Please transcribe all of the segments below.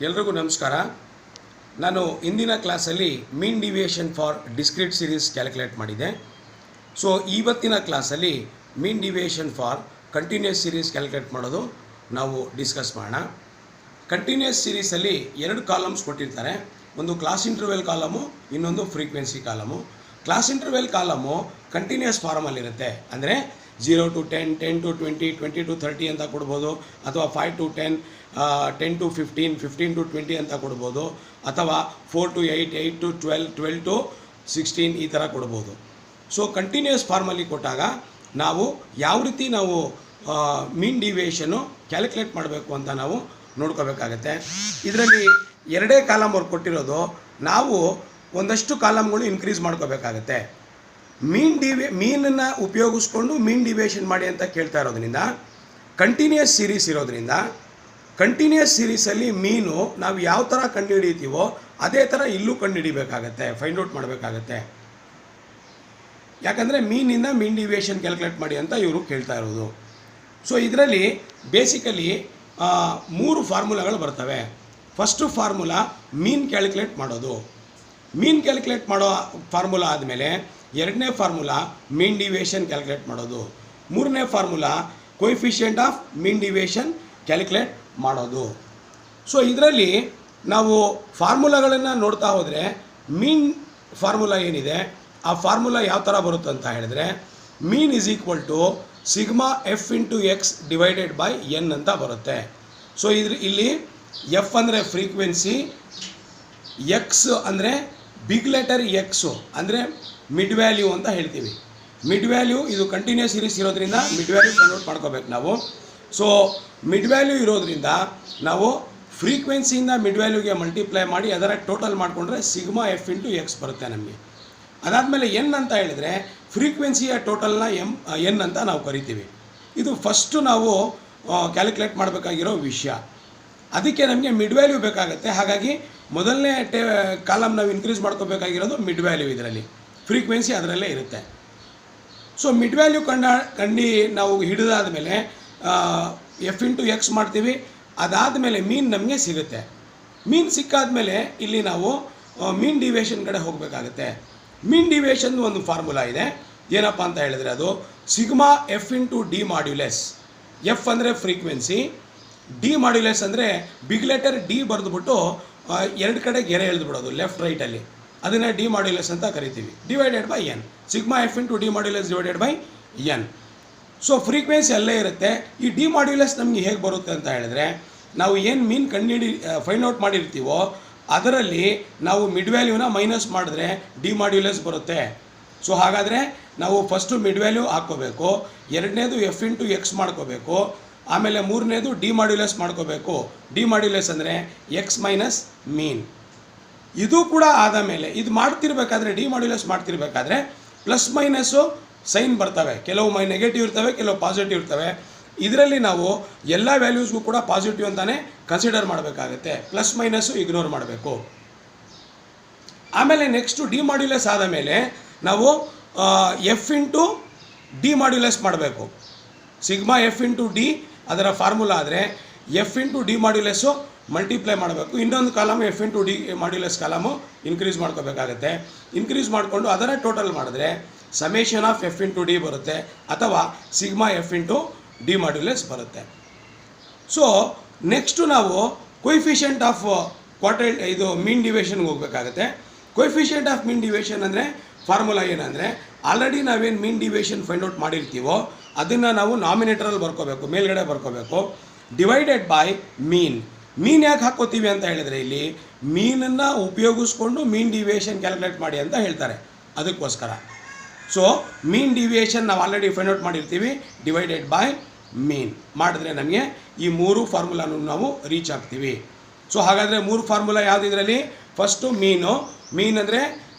ಎಲ್ರಿಗೂ ನಮಸ್ಕಾರ. ನಾನು ಇಂದಿನ ಕ್ಲಾಸಲ್ಲಿ mean deviation for discrete series calculate ಮಾಡಿದೆ. ಸೊ ಇವತ್ತಿನ ಕ್ಲಾಸಲ್ಲಿ mean deviation for continuous series calculate ಮಾಡೋದು ನಾವು ಡಿಸ್ಕಸ್ ಮಾಡೋಣ. ಕಂಟಿನ್ಯೂಸ್ ಸೀರೀಸಲ್ಲಿ ಎರಡು ಕಾಲಮ್ಸ್ ಕೊಟ್ಟಿರ್ತಾರೆ. ಒಂದು ಕ್ಲಾಸ್ ಇಂಟರ್ವೆಲ್ ಕಾಲಮು, ಇನ್ನೊಂದು frequency column. Class interval column continuous ಫಾರ್ಮಲ್ಲಿರುತ್ತೆ. ಅಂದರೆ 0 to 10, 10 to 20, 20 to 30 ಅಂತ ಕೊಡ್ಬೋದು, ಅಥವಾ 5 to 10, 10 to 15, 15 to 20 ಅಂತ ಕೊಡ್ಬೋದು, ಅಥವಾ 4 to 8, 8 to 12, 12 to 16 ಈ ಥರ ಕೊಡ್ಬೋದು. ಸೊ ಕಂಟಿನ್ಯೂಸ್ ಫಾರ್ಮಲ್ಲಿ ಕೊಟ್ಟಾಗ ನಾವು ಯಾವ ರೀತಿ ನಾವು ಮೀನ್ ಡಿವಿಯೇಷನ್ನು ಕ್ಯಾಲ್ಕುಲೇಟ್ ಮಾಡಬೇಕು ಅಂತ ನಾವು ನೋಡ್ಕೋಬೇಕಾಗತ್ತೆ. ಇದರಲ್ಲಿ ಎರಡೇ ಕಾಲಮ್ ಅವ್ರು ಕೊಟ್ಟಿರೋದು, ನಾವು ಒಂದಷ್ಟು ಕಾಲಮ್ಗಳು ಇನ್ಕ್ರೀಸ್ ಮಾಡ್ಕೋಬೇಕಾಗತ್ತೆ. ಮೀನನ್ನು ಉಪಯೋಗಿಸ್ಕೊಂಡು ಮೀನ್ ಡಿವಿಯೇಷನ್ ಮಾಡಿ ಅಂತ ಕೇಳ್ತಾ ಇರೋದ್ರಿಂದ, ಕಂಟಿನ್ಯೂಸ್ ಸೀರೀಸ್ ಇರೋದ್ರಿಂದ ಕಂಟಿನ್ಯೂಸ್ ಸೀರೀಸಲ್ಲಿ ಮೀನು ನಾವು ಯಾವ ಥರ ಕಂಡುಹಿಡಿತೀವೋ ಅದೇ ಥರ ಇಲ್ಲೂ ಕಂಡುಹಿಡಿಬೇಕಾಗತ್ತೆ, ಫೈಂಡ್ ಔಟ್ ಮಾಡಬೇಕಾಗತ್ತೆ. ಯಾಕಂದರೆ ಮೀನಿಂದ ಮೀನ್ ಡಿವಿಯೇಷನ್ ಕ್ಯಾಲ್ಕುಲೇಟ್ ಮಾಡಿ ಅಂತ ಇವರು ಕೇಳ್ತಾ ಇರೋದು. ಸೊ ಇದರಲ್ಲಿ ಬೇಸಿಕಲಿ 3 ಫಾರ್ಮುಲಾಗಳು ಬರ್ತವೆ. ಫಸ್ಟು ಫಾರ್ಮುಲಾ ಮೀನ್ ಕ್ಯಾಲ್ಕುಲೇಟ್ ಮಾಡೋದು. ಮೀನ್ ಕ್ಯಾಲ್ಕುಲೇಟ್ ಮಾಡೋ ಫಾರ್ಮುಲಾ ಆದಮೇಲೆ ಎರಡನೇ ಫಾರ್ಮುಲಾ ಮೀನ್ ಡಿವಿಯೇಷನ್ ಕ್ಯಾಲ್ಕುಲೇಟ್ ಮಾಡೋದು. ಮೂರನೇ formula coefficient of mean deviation calculate ಮಾಡೋದು. ಸೊ ಇದರಲ್ಲಿ ನಾವು ಫಾರ್ಮುಲಾಗಳನ್ನು ನೋಡ್ತಾ ಹೋದರೆ, ಮೀನ್ ಫಾರ್ಮುಲಾ ಏನಿದೆ ಆ ಫಾರ್ಮುಲಾ ಯಾವ ಥರ ಬರುತ್ತೆ ಅಂತ ಹೇಳಿದ್ರೆ, mean is equal to sigma F into X divided by N ಅಂತ ಬರುತ್ತೆ. ಸೊ ಇಲ್ಲಿ ಎಫ್ ಅಂದರೆ ಫ್ರೀಕ್ವೆನ್ಸಿ, ಎಕ್ಸ್ ಅಂದರೆ ಬಿಗ್ ಲೆಟರ್ ಎಕ್ಸು ಅಂದರೆ ಮಿಡ್ ವ್ಯಾಲ್ಯೂ ಅಂತ ಹೇಳ್ತೀವಿ. ಮಿಡ್ ವ್ಯಾಲ್ಯೂ ಇದು ಕಂಟಿನ್ಯೂಸ್ ಸೀರೀಸ್ ಇರೋದ್ರಿಂದ ಮಿಡ್ ವ್ಯಾಲ್ಯೂ ಕನ್ವರ್ಟ್ ಮಾಡ್ಕೋಬೇಕು ನಾವು. ಸೊ ಮಿಡ್ ವ್ಯಾಲ್ಯೂ ಇರೋದ್ರಿಂದ ನಾವು ಫ್ರೀಕ್ವೆನ್ಸಿಯಿಂದ ಮಿಡ್ ವ್ಯಾಲ್ಯೂಗೆ ಮಲ್ಟಿಪ್ಲೈ ಮಾಡಿ ಅದರ ಟೋಟಲ್ ಮಾಡಿಕೊಂಡ್ರೆ ಸಿಗ್ಮಾ ಎಫ್ ಇಂಟು ಎಕ್ಸ್ ಬರುತ್ತೆ ನಮಗೆ. ಅದಾದಮೇಲೆ ಎನ್ ಅಂತ ಹೇಳಿದರೆ ಫ್ರೀಕ್ವೆನ್ಸಿಯ ಟೋಟಲ್ನ ಎನ್ ಅಂತ ನಾವು ಕರಿತೀವಿ. ಇದು ಫಸ್ಟು ನಾವು ಕ್ಯಾಲ್ಕುಲೇಟ್ ಮಾಡಬೇಕಾಗಿರೋ ವಿಷಯ. ಅದಕ್ಕೆ ನಮಗೆ ಮಿಡ್ ವ್ಯಾಲ್ಯೂ ಬೇಕಾಗುತ್ತೆ. ಹಾಗಾಗಿ ಮೊದಲನೇ ಕಾಲಮ್ ನಾವು ಇನ್ಕ್ರೀಸ್ ಮಾಡ್ಕೋಬೇಕಾಗಿರೋದು ಮಿಡ್ ವ್ಯಾಲ್ಯೂ. ಇದರಲ್ಲಿ ಫ್ರೀಕ್ವೆನ್ಸಿ ಅದರಲ್ಲೇ ಇರುತ್ತೆ. ಸೊ ಮಿಡ್ ವ್ಯಾಲ್ಯೂ ನಾವು ಹಿಡಿದಾದ ಮೇಲೆ ಎಫ್ ಇಂಟು ಎಕ್ಸ್ ಮಾಡ್ತೀವಿ. ಅದಾದಮೇಲೆ ಮೀನ್ ನಮಗೆ ಸಿಗುತ್ತೆ. ಮೀನ್ ಸಿಕ್ಕಾದ್ಮೇಲೆ ಇಲ್ಲಿ ನಾವು ಮೀನ್ ಡಿವಿಯೇಷನ್ ಕಡೆ ಹೋಗಬೇಕಾಗುತ್ತೆ. ಮೀನ್ ಡಿವಿಯೇಷನ್ ಒಂದು ಫಾರ್ಮುಲಾ ಇದೆ. ಏನಪ್ಪ ಅಂತ ಹೇಳಿದ್ರೆ, ಅದು sigma F into D modulus. F ಅಂದರೆ ಫ್ರೀಕ್ವೆನ್ಸಿ, ಡಿ ಮಾಡ್ಯುಲೆಸ್ ಅಂದರೆ ಬಿಗ್ ಲೆಟರ್ ಡಿ ಬರೆದುಬಿಟ್ಟು ಎರಡು ಕಡೆ ಗೆರೆ ಎಳೆದುಬಿಡೋದು ಲೆಫ್ಟ್ ರೈಟಲ್ಲಿ, ಅದನ್ನು ಡಿ ಮಾಡ್ಯುಲೆಸ್ ಅಂತ ಕರಿತೀವಿ. Divided by N, sigma F into D modulus divided by N. So frequency ಅಲ್ಲೇ ಇರುತ್ತೆ. ಈ ಡಿ ಮಾಡ್ಯುಲೆಸ್ ನಮಗೆ ಹೇಗೆ ಬರುತ್ತೆ ಅಂತ ಹೇಳಿದ್ರೆ, ನಾವು ಏನು ಮೀನ್ ಫೈಂಡ್ ಔಟ್ ಮಾಡಿರ್ತೀವೋ ಅದರಲ್ಲಿ ನಾವು ಮಿಡ್ ವ್ಯಾಲ್ಯೂನ ಮೈನಸ್ ಮಾಡಿದ್ರೆ ಡಿ ಮಾಡ್ಯುಲೆಸ್ ಬರುತ್ತೆ. ಸೊ ಹಾಗಾದರೆ ನಾವು ಫಸ್ಟು ಮಿಡ್ ವ್ಯಾಲ್ಯೂ ಹಾಕ್ಕೋಬೇಕು, ಎರಡನೇದು ಎಫ್ ಇಂಟು ಎಕ್ಸ್ ಮಾಡ್ಕೋಬೇಕು, ಆಮೇಲೆ ಮೂರನೇದು ಡಿ ಮಾಡ್ಯುಲೆಸ್ ಮಾಡ್ಕೋಬೇಕು. ಡಿ ಮಾಡ್ಯುಲೆಸ್ ಅಂದರೆ ಎಕ್ಸ್ ಮೈನಸ್ ಮೀನ್. ಇದು ಕೂಡ ಆದ ಮೇಲೆ ಇದು ಮಾಡ್ತಿರ್ಬೇಕಾದ್ರೆ, ಡಿ ಮಾಡ್ಯುಲೆಸ್ ಮಾಡ್ತಿರ್ಬೇಕಾದ್ರೆ ಪ್ಲಸ್ ಮೈನಸ್ಸು ಸೈನ್ ಬರ್ತವೆ. ಕೆಲವು ನೆಗೆಟಿವ್ ಇರ್ತವೆ, ಕೆಲವು ಪಾಸಿಟಿವ್ ಇರ್ತವೆ. ಇದರಲ್ಲಿ ನಾವು ಎಲ್ಲ ವ್ಯಾಲ್ಯೂಸ್ಗೂ ಕೂಡ ಪಾಸಿಟಿವ್ ಅಂತಲೇ ಕನ್ಸಿಡರ್ ಮಾಡಬೇಕಾಗುತ್ತೆ. ಪ್ಲಸ್ ಮೈನಸ್ಸು ಇಗ್ನೋರ್ ಮಾಡಬೇಕು. ಆಮೇಲೆ ನೆಕ್ಸ್ಟು ಡಿ ಮಾಡ್ಯುಲೆಸ್ ಆದ ಮೇಲೆ ನಾವು ಎಫ್ ಇಂಟು ಡಿ ಮಾಡ್ಯುಲೆಸ್ ಮಾಡಬೇಕು. ಸಿಗ್ಮಾ ಎಫ್ ಇಂಟು ಡಿ ಅದರ ಫಾರ್ಮುಲಾ ಆದರೆ F into D modulus multiply ಮಾಡಬೇಕು. ಇನ್ನೊಂದು column F into D modulus column increase ಮಾಡ್ಕೋಬೇಕಾಗತ್ತೆ. ಇನ್ಕ್ರೀಸ್ ಮಾಡಿಕೊಂಡು ಅದರ ಟೋಟಲ್ ಮಾಡಿದ್ರೆ summation of F into D ಬರುತ್ತೆ, ಅಥವಾ sigma F into D modulus ಬರುತ್ತೆ. ಸೊ ನೆಕ್ಸ್ಟು ನಾವು ಕೊಯಿಫಿಷಿಯೆಂಟ್ ಆಫ್ ಇದು ಮೀನ್ ಡಿವಿಯೇಷನ್ಗೆ ಹೋಗಬೇಕಾಗತ್ತೆ. ಕೊಯಿಫಿಷಿಯೆಂಟ್ ಆಫ್ ಮೀನ್ ಡಿವಿಯೇಷನ್ ಅಂದರೆ ಫಾರ್ಮುಲಾ ಏನಂದರೆ, ಆಲ್ರೆಡಿ ನಾವೇನು ಮೀನ್ ಡಿವಿಯೇಷನ್ ಫೈಂಡ್ ಔಟ್ ಮಾಡಿರ್ತೀವೋ ಅದನ್ನು ನಾವು ನಾಮಿನೇಟರಲ್ಲಿ ಬರ್ಕೋಬೇಕು, ಮೇಲ್ಗಡೆ ಬರ್ಕೋಬೇಕು. ಡಿವೈಡೆಡ್ ಬೈ ಮೀನ್. ಮೀನ್ ಯಾಕೆ ಹಾಕ್ಕೋತೀವಿ ಅಂತ ಹೇಳಿದರೆ, ಇಲ್ಲಿ ಮೀನನ್ನು ಉಪಯೋಗಿಸ್ಕೊಂಡು ಮೀನ್ ಡಿವಿಯೇಷನ್ ಕ್ಯಾಲ್ಕುಲೇಟ್ ಮಾಡಿ ಅಂತ ಹೇಳ್ತಾರೆ, ಅದಕ್ಕೋಸ್ಕರ. ಸೊ ಮೀನ್ ಡಿವಿಯೇಷನ್ ನಾವು ಆಲ್ರೆಡಿ ಫೈಂಡ್ ಔಟ್ ಮಾಡಿರ್ತೀವಿ. ಡಿವೈಡೆಡ್ ಬೈ ಮೀನ್ ಮಾಡಿದ್ರೆ ನಮಗೆ ಈ 3 ಫಾರ್ಮುಲಾನು ನಾವು ರೀಚ್ ಆಗ್ತೀವಿ. ಸೊ ಹಾಗಾದರೆ 3 ಫಾರ್ಮುಲಾ ಯಾವುದು ಇದರಲ್ಲಿ? First mean. ಮೀನ್ ಅಂದರೆ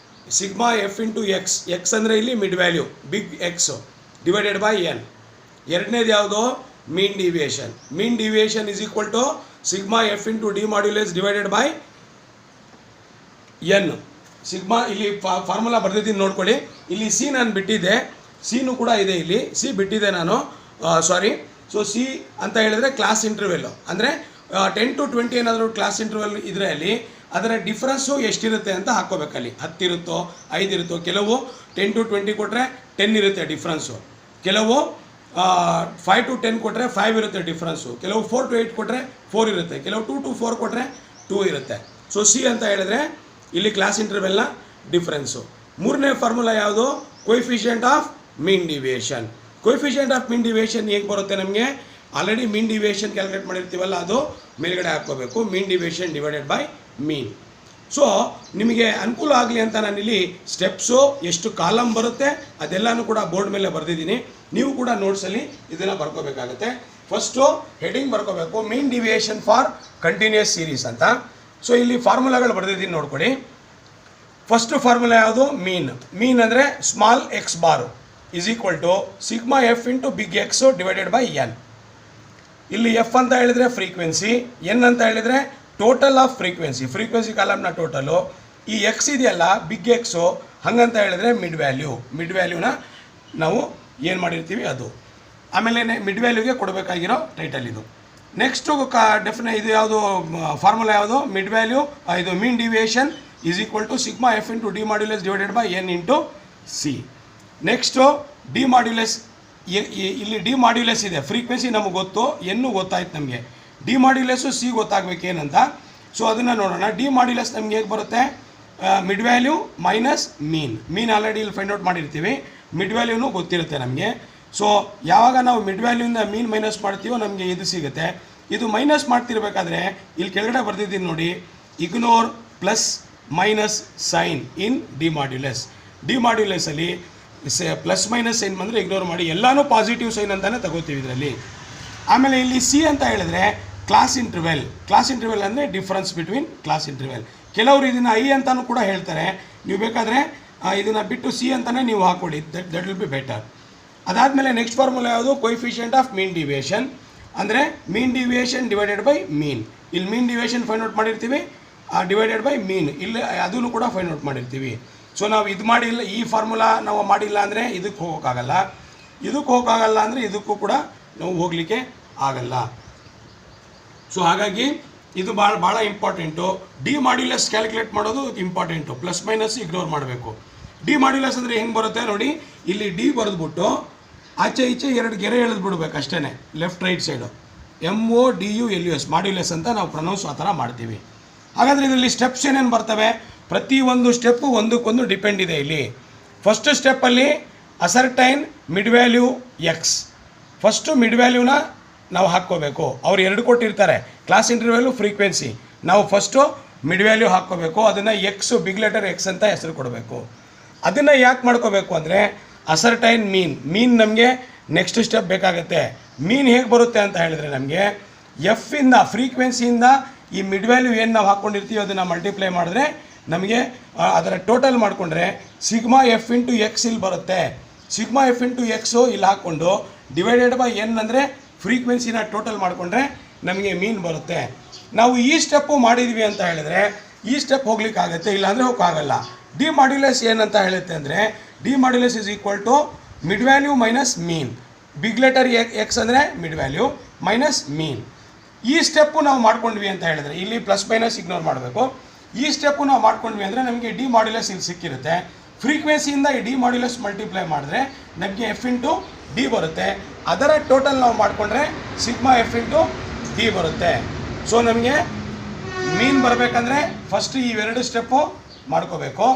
sigma F into X. X ಅಂದರೆ ಇಲ್ಲಿ mid value big X divided by N. ಎರಡನೇದು ಯಾವುದು? Mean deviation. Mean deviation is equal to sigma F into D modulus divided by N. Sigma ಇಲ್ಲಿ formula ಬರೆದಿದ್ದೀನಿ ನೋಡ್ಕೊಳ್ಳಿ. ಇಲ್ಲಿ C ನಾನು ಬಿಟ್ಟಿದ್ದೆ, ಸಿನೂ ಕೂಡ ಇದೆ, ಇಲ್ಲಿ ಸಿ ಬಿಟ್ಟಿದ್ದೆ ನಾನು, ಸಾರಿ. ಸೊ ಸಿ ಅಂತ ಹೇಳಿದ್ರೆ ಕ್ಲಾಸ್ ಇಂಟರ್ವೆಲ್ಲು ಅಂದರೆ 10 to 20 ಏನಾದರೂ ಕ್ಲಾಸ್ ಇಂಟರ್ವಲ್ ಇದ್ರೆ ಅಲ್ಲಿ ಅದರ ಡಿಫ್ರೆನ್ಸು ಎಷ್ಟಿರುತ್ತೆ ಅಂತ ಹಾಕ್ಕೋಬೇಕಲ್ಲಿ. 10 ಇರುತ್ತೋ 5 ಇರುತ್ತೋ, ಕೆಲವು 10 to 20 ಕೊಟ್ಟರೆ 10 ಇರುತ್ತೆ ಡಿಫ್ರೆನ್ಸು, ಕೆಲವು 5 to 10 ಕೊಟ್ಟರೆ 5 ಇರುತ್ತೆ ಡಿಫ್ರೆನ್ಸು, ಕೆಲವು 4 to 8 ಕೊಟ್ಟರೆ 4 ಇರುತ್ತೆ, ಕೆಲವು 2 to 4 ಕೊಟ್ಟರೆ 2 ಇರುತ್ತೆ. ಸೊ ಸಿ ಅಂತ ಹೇಳಿದ್ರೆ ಇಲ್ಲಿ ಕ್ಲಾಸ್ ಇಂಟರ್ವೆಲ್ನ ಡಿಫ್ರೆನ್ಸು. ಮೂರನೇ ಫಾರ್ಮುಲಾ ಯಾವುದು? Coefficient of mean deviation. Coefficient of mean deviation ಹೇಗೆ ಬರುತ್ತೆ ನಮಗೆ? ಆಲ್ರೆಡಿ ಮೀನ್ ಡಿವಿಯೇಷನ್ ಕ್ಯಾಲ್ಕುಲೇಟ್ ಮಾಡಿರ್ತೀವಲ್ಲ, ಅದು ಮೇಲ್ಗಡೆ ಹಾಕ್ಕೋಬೇಕು. Mean deviation divided by mean. So ನಿಮಗೆ ಅನುಕೂಲ ಆಗಲಿ ಅಂತ ನಾನಿಲ್ಲಿ ಸ್ಟೆಪ್ಸು ಎಷ್ಟು ಕಾಲಮ್ ಬರುತ್ತೆ ಅದೆಲ್ಲನೂ ಕೂಡ ಬೋರ್ಡ್ ಮೇಲೆ ಬರೆದಿದ್ದೀನಿ. ನೀವು ಕೂಡ ನೋಟ್ಸಲ್ಲಿ ಇದನ್ನು ಬರ್ಕೋಬೇಕಾಗುತ್ತೆ. ಫಸ್ಟು ಹೆಡಿಂಗ್ ಬರ್ಕೋಬೇಕು, mean deviation for continuous series ಅಂತ. ಸೊ ಇಲ್ಲಿ ಫಾರ್ಮುಲಾಗಳು ಬರೆದಿದ್ದೀನಿ ನೋಡ್ಕೊಡಿ. ಫಸ್ಟು ಫಾರ್ಮುಲಾ ಯಾವುದು? ಮೀನ್. ಮೀನ್ ಅಂದರೆ small X bar is equal to sigma F into big X divided by N. ಇಲ್ಲಿ ಎಫ್ ಅಂತ ಹೇಳಿದರೆ ಫ್ರೀಕ್ವೆನ್ಸಿ, ಎನ್ ಅಂತ ಹೇಳಿದರೆ ಟೋಟಲ್ ಆಫ್ ಫ್ರೀಕ್ವೆನ್ಸಿ, ಫ್ರೀಕ್ವೆನ್ಸಿ ಕಾಲಮ್ನ ಟೋಟಲು. ಈ ಎಕ್ಸ್ ಇದೆಯಲ್ಲ ಬಿಗ್ ಎಕ್ಸು, ಹಾಗಂತ ಹೇಳಿದ್ರೆ ಮಿಡ್ ವ್ಯಾಲ್ಯೂ. ಮಿಡ್ ವ್ಯಾಲ್ಯೂನ ನಾವು ಏನು ಮಾಡಿರ್ತೀವಿ ಅದು. ಆಮೇಲೆ ಮಿಡ್ ವ್ಯಾಲ್ಯೂಗೆ ಕೊಡಬೇಕಾಗಿರೋ ಟೈಟಲ್ ಇದು. ನೆಕ್ಸ್ಟು ಇದು ಯಾವುದು ಫಾರ್ಮುಲಾ ಯಾವುದು? ಮಿಡ್ ವ್ಯಾಲ್ಯೂ, ಇದು mean deviation is equal to sigma F into D modulus divided by N into C. Next D modulus, ಇಲ್ಲಿ ಡಿ ಮಾಡ್ಯುಲಸ್ ಇದೆ, ಫ್ರೀಕ್ವೆನ್ಸಿ ನಮಗೆ ಗೊತ್ತು, ಎನ್ನು ಗೊತ್ತಾಯ್ತು ನಮಗೆ. ಡಿ ಮಾಡ್ಯುಲಸ್ಸು ಸಿ ಗೊತ್ತಾಗಬೇಕು ಏನಂತ. ಸೊ ಅದನ್ನು ನೋಡೋಣ. ಡಿ ಮಾಡ್ಯುಲಸ್ ನಮಗೆ ಹೇಗೆ ಬರುತ್ತೆ? ಮಿಡ್ ವ್ಯಾಲ್ಯೂ ಮೈನಸ್ ಮೀನ್. ಮೀನ್ ಆಲ್ರೆಡಿ ಇಲ್ಲಿ ಫೈಂಡ್ ಔಟ್ ಮಾಡಿರ್ತೀವಿ, ಮಿಡ್ ವ್ಯಾಲ್ಯೂನು ಗೊತ್ತಿರುತ್ತೆ ನಮಗೆ. ಸೊ ಯಾವಾಗ ನಾವು ಮಿಡ್ ವ್ಯಾಲ್ಯೂಯಿಂದ ಮೀನ್ ಮೈನಸ್ ಮಾಡ್ತೀವೋ ನಮಗೆ ಇದು ಸಿಗುತ್ತೆ. ಇದು ಮೈನಸ್ ಮಾಡ್ತಿರ್ಬೇಕಾದ್ರೆ ಇಲ್ಲಿ ಕೆಳಗಡೆ ಬರ್ತಿದ್ದೀನಿ ನೋಡಿ, ignore plus minus sign in D modulus. D ಮಾಡ್ಯುಲಸಲ್ಲಿ ಪ್ಲಸ್ ಮೈನಸ್ ಸೈನ್ ಬಂದರೆ ಇಗ್ನೋರ್ ಮಾಡಿ, ಎಲ್ಲನೂ ಪಾಸಿಟಿವ್ ಸೈನ್ ಅಂತಲೇ ತಗೋತೀವಿ ಇದರಲ್ಲಿ. ಆಮೇಲೆ ಇಲ್ಲಿ ಸಿ ಅಂತ ಹೇಳಿದ್ರೆ ಕ್ಲಾಸ್ ಇಂಟರ್ವೆಲ್. ಕ್ಲಾಸ್ ಇಂಟರ್ವೆಲ್ ಅಂದರೆ ಡಿಫ್ರೆನ್ಸ್ ಬಿಟ್ವೀನ್ ಕ್ಲಾಸ್ ಇಂಟರ್ವೆಲ್. ಕೆಲವರು ಇದನ್ನು ಐ ಅಂತಲೂ ಕೂಡ ಹೇಳ್ತಾರೆ, ನೀವು ಬೇಕಾದರೆ ಇದನ್ನು ಬಿಟ್ಟು ಸಿ ಅಂತಲೇ ನೀವು ಹಾಕ್ಕೊಡಿ, ದಟ್ ವಿಲ್ ಬಿ ಬೆಟರ್. ಅದಾದಮೇಲೆ ನೆಕ್ಸ್ಟ್ ಫಾರ್ಮುಲಾ ಯಾವುದು? ಕೊಯಿಫಿಷಿಯಂಟ್ ಆಫ್ ಮೀನ್ ಡಿವಿಯೇಷನ್, ಅಂದರೆ ಮೀನ್ ಡಿವಿಯೇಷನ್ ಡಿವೈಡೆಡ್ ಬೈ ಮೀನ್. ಇಲ್ಲಿ ಮೀನ್ ಡಿವಿಯೇಷನ್ ಫೈಂಡ್ ಔಟ್ ಮಾಡಿರ್ತೀವಿ, ಡಿವೈಡೆಡ್ ಬೈ ಮೀನ್ ಇಲ್ಲಿ ಅದನ್ನು ಕೂಡ ಫೈಂಡ್ ಔಟ್ ಮಾಡಿರ್ತೀವಿ. ಸೊ ನಾವು ಇದು ಮಾಡಿಲ್ಲ, ಈ ಫಾರ್ಮುಲಾ ನಾವು ಮಾಡಿಲ್ಲ ಅಂದರೆ ಇದಕ್ಕೆ ಹೋಗೋಕ್ಕಾಗಲ್ಲ, ಇದಕ್ಕೆ ಹೋಗೋಕ್ಕಾಗಲ್ಲ ಅಂದರೆ ಇದಕ್ಕೂ ಕೂಡ ನಾವು ಹೋಗಲಿಕ್ಕೆ ಆಗಲ್ಲ. ಸೊ ಹಾಗಾಗಿ ಇದು ಭಾಳ ಇಂಪಾರ್ಟೆಂಟು. ಡಿ ಮಾಡ್ಯುಲಸ್ ಕ್ಯಾಲ್ಕುಲೇಟ್ ಮಾಡೋದು ಇಂಪಾರ್ಟೆಂಟು, ಪ್ಲಸ್ ಮೈನಸ್ ಇಗ್ನೋರ್ ಮಾಡಬೇಕು. ಡಿ ಮಾಡ್ಯುಲಸ್ ಅಂದರೆ ಹೆಂಗೆ ಬರುತ್ತೆ ನೋಡಿ, ಇಲ್ಲಿ ಡಿ ಬರೆದ್ಬಿಟ್ಟು ಆಚೆ ಈಚೆ 2 ಗೆರೆ ಎಳೆದ್ಬಿಡ್ಬೇಕು ಅಷ್ಟೇ, left right side. MODULUS modulus ಅಂತ ನಾವು ಪ್ರೊನೌನ್ಸ್ ಆ ಥರ ಮಾಡ್ತೀವಿ. ಹಾಗಾದರೆ ಇದರಲ್ಲಿ ಸ್ಟೆಪ್ಸ್ ಏನೇನು ಬರ್ತವೆ? ಪ್ರತಿಯೊಂದು ಸ್ಟೆಪ್ಪು ಒಂದಕ್ಕೊಂದು ಡಿಪೆಂಡ್ ಇದೆ. ಇಲ್ಲಿ ಫಸ್ಟ್ ಸ್ಟೆಪ್ಪಲ್ಲಿ ascertain mid value X. First mid ವ್ಯಾಲ್ಯೂನ ನಾವು ಹಾಕ್ಕೋಬೇಕು. ಅವ್ರು 2 ಕೊಟ್ಟಿರ್ತಾರೆ, ಕ್ಲಾಸ್ ಇಂಟರ್ವ್ಯಾಲ್ಯೂ ಫ್ರೀಕ್ವೆನ್ಸಿ. ನಾವು ಫಸ್ಟು ಮಿಡ್ ವ್ಯಾಲ್ಯೂ ಹಾಕ್ಕೋಬೇಕು, ಅದನ್ನು ಎಕ್ಸು ಬಿಗ್ ಲೆಟರ್ ಎಕ್ಸ್ ಅಂತ ಹೆಸರು ಕೊಡಬೇಕು. ಅದನ್ನು ಯಾಕೆ ಮಾಡ್ಕೋಬೇಕು ಅಂದರೆ ಅಸರ್ಟೈನ್ ಮೀನ್. ಮೀನ್ ನಮಗೆ ನೆಕ್ಸ್ಟ್ ಸ್ಟೆಪ್ ಬೇಕಾಗುತ್ತೆ. ಮೀನ್ ಹೇಗೆ ಬರುತ್ತೆ ಅಂತ ಹೇಳಿದ್ರೆ ನಮಗೆ ಎಫ್ಫಿಂದ, ಫ್ರೀಕ್ವೆನ್ಸಿಯಿಂದ ಈ ಮಿಡ್ ವ್ಯಾಲ್ಯೂ ಏನು ನಾವು ಹಾಕ್ಕೊಂಡಿರ್ತೀವಿ ಅದನ್ನು ಮಲ್ಟಿಪ್ಲೈ ಮಾಡಿದ್ರೆ ನಮಗೆ ಅದರ ಟೋಟಲ್ ಮಾಡಿಕೊಂಡ್ರೆ ಸಿಗ್ಮಾ ಎಫ್ ಇಂಟು ಎಕ್ಸ್ ಇಲ್ಲಿ ಬರುತ್ತೆ. ಸಿಗ್ಮಾ ಎಫ್ ಇಂಟು ಎಕ್ಸು ಇಲ್ಲಿ ಹಾಕ್ಕೊಂಡು ಡಿವೈಡೆಡ್ ಬೈ ಎನ್ ಅಂದರೆ ಫ್ರೀಕ್ವೆನ್ಸಿನ ಟೋಟಲ್ ಮಾಡಿಕೊಂಡ್ರೆ ನಮಗೆ ಮೀನ್ ಬರುತ್ತೆ. ನಾವು ಈ ಸ್ಟೆಪ್ಪು ಮಾಡಿದ್ವಿ ಅಂತ ಹೇಳಿದ್ರೆ ಈ ಸ್ಟೆಪ್ ಹೋಗ್ಲಿಕ್ಕಾಗತ್ತೆ, ಇಲ್ಲಾಂದರೆ ಹೋಗೋಕ್ಕಾಗಲ್ಲ. ಡಿ ಮಾಡ್ಯುಲಸ್ ಏನಂತ ಹೇಳುತ್ತೆ ಅಂದರೆ D modulus is equal to mid value minus mean. Big letter X ಅಂದರೆ ಮಿಡ್ ವ್ಯಾಲ್ಯೂ ಮೈನಸ್ ಮೀನ್. ಈ ಸ್ಟೆಪ್ಪು ನಾವು ಮಾಡ್ಕೊಂಡ್ವಿ ಅಂತ ಹೇಳಿದ್ರೆ ಇಲ್ಲಿ ಪ್ಲಸ್ ಮೈನಸ್ ಇಗ್ನೋರ್ ಮಾಡಬೇಕು. ಈ ಸ್ಟೆಪ್ಪು ನಾವು ಮಾಡ್ಕೊಂಡ್ವಿ ಅಂದರೆ ನಮಗೆ ಡಿ ಮಾಡ್ಯುಲಸ್ ಇಲ್ಲಿ ಸಿಕ್ಕಿರುತ್ತೆ. ಫ್ರೀಕ್ವೆನ್ಸಿಯಿಂದ ಈ ಡಿ ಮಾಡ್ಯುಲಸ್ ಮಲ್ಟಿಪ್ಲೈ ಮಾಡಿದ್ರೆ ನಮಗೆ ಎಫ್ ಇಂಟು ಡಿ ಬರುತ್ತೆ. ಅದರ ಟೋಟಲ್ ನಾವು ಮಾಡಿಕೊಂಡ್ರೆ ಸಿಗ್ಮಾ ಎಫ್ ಇಂಟು ಡಿ ಬರುತ್ತೆ. ಸೊ ನಮಗೆ ಮೀನ್ ಬರಬೇಕಂದ್ರೆ ಫಸ್ಟ್ ಈ 2 ಸ್ಟೆಪ್ಪು ಮಾಡ್ಕೋಬೇಕು.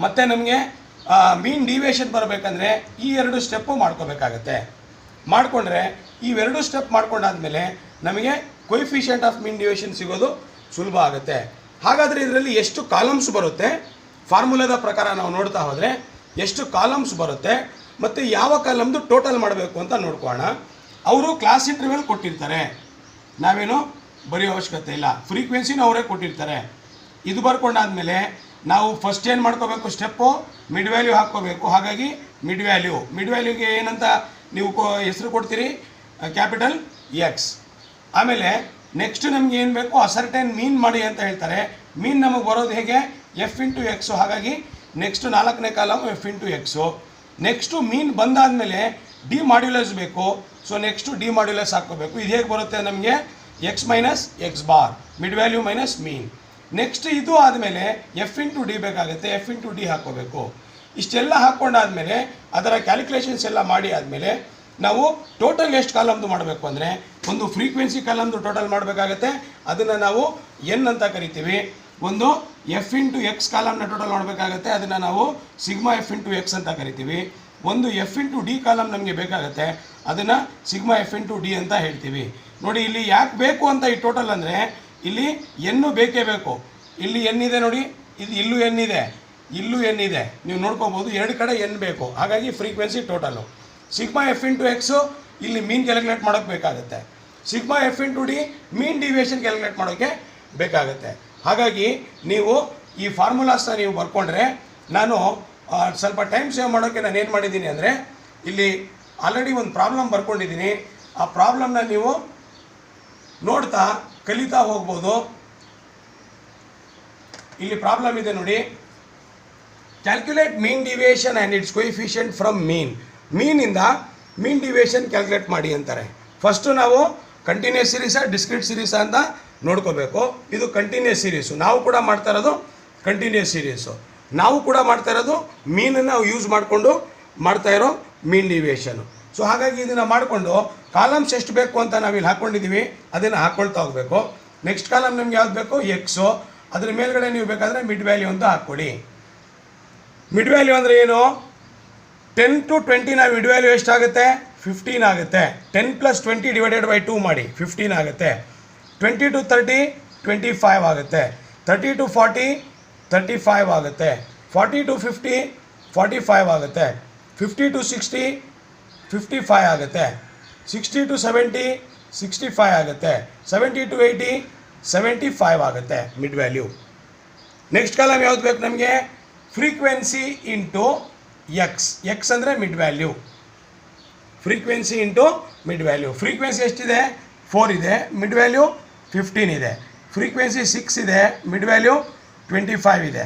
ಮತ್ತು ನಮಗೆ ಮೀನ್ ಡಿವಿಯೇಷನ್ ಬರಬೇಕಂದ್ರೆ ಈ 2 ಸ್ಟೆಪ್ಪು ಮಾಡ್ಕೋಬೇಕಾಗತ್ತೆ. ಮಾಡಿಕೊಂಡ್ರೆ ಈ 2 ಸ್ಟೆಪ್ ಮಾಡ್ಕೊಂಡಾದ್ಮೇಲೆ ನಮಗೆ ಕೊಯಿಫಿಷಿಯಂಟ್ ಆಫ್ ಮೀನ್ ಡಿವಿಯೇಷನ್ ಸಿಗೋದು ಸುಲಭ ಆಗುತ್ತೆ. ಹಾಗಾದರೆ ಇದರಲ್ಲಿ ಎಷ್ಟು ಕಾಲಮ್ಸ್ ಬರುತ್ತೆ? ಫಾರ್ಮುಲಾದ ಪ್ರಕಾರ ನಾವು ನೋಡ್ತಾ ಹೋದರೆ ಎಷ್ಟು ಕಾಲಮ್ಸ್ ಬರುತ್ತೆ ಮತ್ತು ಯಾವ ಕಾಲಮ್ದು ಟೋಟಲ್ ಮಾಡಬೇಕು ಅಂತ ನೋಡ್ಕೊಳ್ಳೋಣ. ಅವರು ಕ್ಲಾಸ್ ಇಂಟರ್ವೆಲ್ ಕೊಟ್ಟಿರ್ತಾರೆ, ನಾವೇನು ಬರೆಯೋ ಅವಶ್ಯಕತೆ ಇಲ್ಲ. ಫ್ರೀಕ್ವೆನ್ಸಿನೂ ಅವರೇ ಕೊಟ್ಟಿರ್ತಾರೆ. ಇದು ಬರ್ಕೊಂಡಾದ್ಮೇಲೆ ನಾವು ಫಸ್ಟ್ ಏನು ಮಾಡ್ಕೋಬೇಕು? ಸ್ಟೆಪ್ಪು ಮಿಡ್ ವ್ಯಾಲ್ಯೂ ಹಾಕ್ಕೋಬೇಕು. ಹಾಗಾಗಿ ಮಿಡ್ ವ್ಯಾಲ್ಯೂಗೆ ಏನಂತ ನೀವು ಹೆಸರು ಕೊಡ್ತೀರಿ? Capital X. ಆಮೇಲೆ ನೆಕ್ಸ್ಟ್ ನಮ್ಗೆ ಏನು ಬೇಕು? ಅಸರ್ಟೈನ್ ಮೀನ್ ಮಾಡಿ ಅಂತ ಹೇಳ್ತಾರೆ. ಮೀನ್ ನಮಗೆ ಬರೋದು ಹೇಗೆ? F into X. ಹಾಗಾಗಿ ನೆಕ್ಸ್ಟು 4ನೇ column F into X. Next mean ಬಂದಾದಮೇಲೆ ಡಿ ಮಾಡ್ಯುಲಸ್ ಬೇಕು. ಸೊ ನೆಕ್ಸ್ಟು ಡಿ ಮಾಡ್ಯುಲಸ್ ಹಾಕ್ಕೋಬೇಕು. ಇದು ಹೇಗೆ ಬರುತ್ತೆ ನಮಗೆ? X minus X bar, mid value minus mean. Next ಇದು ಆದಮೇಲೆ ಎಫ್ ಇಂಟು ಡಿ ಬೇಕಾಗುತ್ತೆ, ಎಫ್ ಇಂಟು ಡಿ ಹಾಕ್ಕೋಬೇಕು. ಇಷ್ಟೆಲ್ಲ ಹಾಕ್ಕೊಂಡಾದ್ಮೇಲೆ ಅದರ ಕ್ಯಾಲ್ಕುಲೇಷನ್ಸ್ ಎಲ್ಲ ಮಾಡಿ ಆದಮೇಲೆ ನಾವು ಟೋಟಲ್ ಎಷ್ಟು ಕಾಲಮ್ದು ಮಾಡಬೇಕು ಅಂದರೆ ಒಂದು ಫ್ರೀಕ್ವೆನ್ಸಿ ಕಾಲಮ್ದು ಟೋಟಲ್ ಮಾಡಬೇಕಾಗತ್ತೆ. ಅದನ್ನು ನಾವು ಎನ್ ಅಂತ ಕರಿತೀವಿ. ಒಂದು ಎಫ್ ಇಂಟು ಎಕ್ಸ್ ಕಾಲಮ್ನ ಟೋಟಲ್ ಮಾಡಬೇಕಾಗತ್ತೆ, ಅದನ್ನು ನಾವು ಸಿಗ್ಮಾ ಎಫ್ ಇಂಟು ಎಕ್ಸ್ ಅಂತ ಕರಿತೀವಿ. ಒಂದು ಎಫ್ ಇಂಟು ಡಿ ಕಾಲಮ್ ನಮಗೆ ಬೇಕಾಗುತ್ತೆ, ಅದನ್ನು ಸಿಗ್ಮಾ ಎಫ್ ಇಂಟು ಡಿ ಅಂತ ಹೇಳ್ತೀವಿ. ನೋಡಿ ಇಲ್ಲಿ ಯಾಕೆ ಬೇಕು ಅಂತ ಈ ಟೋಟಲ್ ಅಂದರೆ ಇಲ್ಲಿ ಎನ್ನು ಬೇಕೇ ಬೇಕು. ಇಲ್ಲಿ ಎನ್ನಿದೆ ನೋಡಿ, ಇದು ಇಲ್ಲೂ ಎನ್ನಿದೆ, ಇಲ್ಲೂ ಎನ್ನಿದೆ, ನೀವು ನೋಡ್ಕೋಬೋದು, ಎರಡು ಕಡೆ ಎನ್ ಬೇಕು. ಹಾಗಾಗಿ frequency total. Sigma F into x ಇಲ್ಲಿ ಮೀನ್ ಕ್ಯಾಲ್ಕುಲೇಟ್ ಮಾಡೋಕ್ಕೆ ಬೇಕಾಗುತ್ತೆ. ಸಿಗ್ಮಾ ಎಫ್ ಇಂಟು ಡಿ ಮೀನ್ ಡಿವಿಯೇಷನ್ ಕ್ಯಾಲ್ಕುಲೇಟ್ ಮಾಡೋಕ್ಕೆ ಬೇಕಾಗುತ್ತೆ. ಹಾಗಾಗಿ ನೀವು ಈ ಫಾರ್ಮುಲಾಸ್ನ ನೀವು ಬರ್ಕೊಂಡ್ರೆ, ನಾನು ಸ್ವಲ್ಪ ಟೈಮ್ ಸೇವ್ ಮಾಡೋಕ್ಕೆ ನಾನು ಏನು ಮಾಡಿದ್ದೀನಿ ಅಂದರೆ ಇಲ್ಲಿ ಆಲ್ರೆಡಿ ಒಂದು ಪ್ರಾಬ್ಲಮ್ ಬರ್ಕೊಂಡಿದ್ದೀನಿ. ಆ ಪ್ರಾಬ್ಲಮ್ನ ನೀವು ನೋಡ್ತಾ ಕಲಿತಾ ಹೋಗ್ಬೋದು. ಇಲ್ಲಿ ಪ್ರಾಬ್ಲಮ್ ಇದೆ ನೋಡಿ, calculate mean deviation and its coefficient from mean. ಮೀನಿಂದ ಮೀನ್ ಡಿವಿಯೇಷನ್ ಕ್ಯಾಲ್ಕುಲೇಟ್ ಮಾಡಿ ಅಂತಾರೆ. ಫಸ್ಟು ನಾವು ಕಂಟಿನ್ಯೂಸ್ ಸೀರೀಸಾ ಡಿಸ್ಕ್ರೀಟ್ ಸೀರೀಸಾ ಅಂತ ನೋಡ್ಕೋಬೇಕು. ಇದು ಕಂಟಿನ್ಯೂಸ್ ಸೀರೀಸು, ನಾವು ಕೂಡ ಮಾಡ್ತಾ ಇರೋದು ಕಂಟಿನ್ಯೂಸ್ ಸೀರೀಸು. ನಾವು ಕೂಡ ಮಾಡ್ತಾ ಇರೋದು ಮೀನನ್ನು ಯೂಸ್ ಮಾಡಿಕೊಂಡು ಮಾಡ್ತಾ ಇರೋ ಮೀನ್ ಡಿವಿಯೇಷನು. ಸೊ ಹಾಗಾಗಿ ಇದನ್ನು ಮಾಡಿಕೊಂಡು ಕಾಲಮ್ಸ್ ಎಷ್ಟು ಬೇಕು ಅಂತ ನಾವಿಲ್ಲಿ ಹಾಕ್ಕೊಂಡಿದ್ದೀವಿ, ಅದನ್ನು ಹಾಕ್ಕೊಳ್ತಾ ಹೋಗಬೇಕು. ನೆಕ್ಸ್ಟ್ ಕಾಲಮ್ ನಿಮ್ಗೆ ಯಾವ್ದು ಬೇಕು, ಎಕ್ಸು. ಅದ್ರ ಮೇಲ್ಗಡೆ ನೀವು ಬೇಕಾದರೆ ಮಿಡ್ ವ್ಯಾಲ್ಯೂ ಅಂತ ಹಾಕ್ಕೊಡಿ. ಮಿಡ್ ವ್ಯಾಲ್ಯೂ ಅಂದರೆ ಏನು? 10 to 20 ನಾವು ಮಿಡ್ ವ್ಯಾಲ್ಯೂ ಎಷ್ಟಾಗುತ್ತೆ? 15 ಆಗುತ್ತೆ. 10 + 20 / 2 ಮಾಡಿ, 15 ಆಗುತ್ತೆ. 20 to 30 25 ಆಗುತ್ತೆ. 30 to 40 35 ಆಗುತ್ತೆ. 40 to 50 45 ಆಗುತ್ತೆ. 50 to 60 55 ಆಗುತ್ತೆ. 60 to 70 65 ಆಗುತ್ತೆ. 70 to 80 75 ಆಗುತ್ತೆ ಮಿಡ್ ವ್ಯಾಲ್ಯೂ. ನೆಕ್ಸ್ಟ್ ಕಾಲಮ್ ಯಾವ್ದು ಬೇಕು ನಮಗೆ? Frequency into X. ಎಕ್ಸ್ ಅಂದರೆ mid value. Frequency into mid value. Frequency ಎಷ್ಟಿದೆ? 4 ಇದೆ, ಮಿಡ್ ವ್ಯಾಲ್ಯೂ 15 ಇದೆ. ಫ್ರೀಕ್ವೆನ್ಸಿ 6 ಇದೆ, ಮಿಡ್ ವ್ಯಾಲ್ಯೂ 25 ಇದೆ.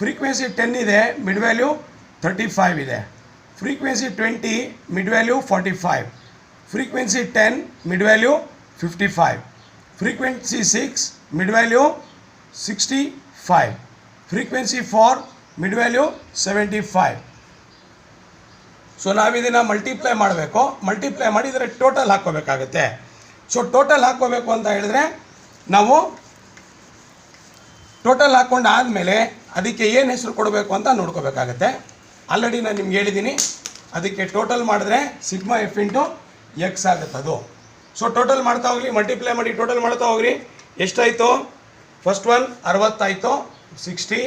ಫ್ರೀಕ್ವೆನ್ಸಿ 10 ಇದೆ, ಮಿಡ್ ವ್ಯಾಲ್ಯೂ 35 ಇದೆ. Frequency 20 mid value 45. Frequency 10 mid value 55. Frequency 6 mid value 65. Frequency 4 mid value 75. So ನಾವಿದನ್ನು multiply ಮಾಡಬೇಕು. ಮಲ್ಟಿಪ್ಲೈ ಮಾಡಿ ಇದರ ಟೋಟಲ್ ಹಾಕ್ಕೋಬೇಕಾಗತ್ತೆ. ಸೊ ಟೋಟಲ್ ಹಾಕ್ಕೋಬೇಕು ಅಂತ ಹೇಳಿದ್ರೆ ನಾವು ಟೋಟಲ್ ಹಾಕ್ಕೊಂಡು ಆದಮೇಲೆ ಅದಕ್ಕೆ ಏನು ಹೆಸರು ಕೊಡಬೇಕು ಅಂತ ನೋಡ್ಕೋಬೇಕಾಗತ್ತೆ. ಆಲ್ರೆಡಿ ನಾನು ನಿಮ್ಗೆ ಹೇಳಿದ್ದೀನಿ. ಅದಕ್ಕೆ ಟೋಟಲ್ ಮಾಡಿದ್ರೆ ಸಿಗ್ಮಾ ಎಫ್ ಇಂಟು ಎಕ್ಸ್ ಆಗುತ್ತೆ ಅದು. ಸೊ ಟೋಟಲ್ ಮಾಡ್ತಾ ಹೋಗ್ರಿ, ಮಲ್ಟಿಪ್ಲೈ ಮಾಡಿ ಟೋಟಲ್ ಮಾಡ್ತಾ ಹೋಗ್ರಿ. ಎಷ್ಟಾಯಿತು? ಫಸ್ಟ್ ಒನ್ 60 ಆಯಿತು, 60.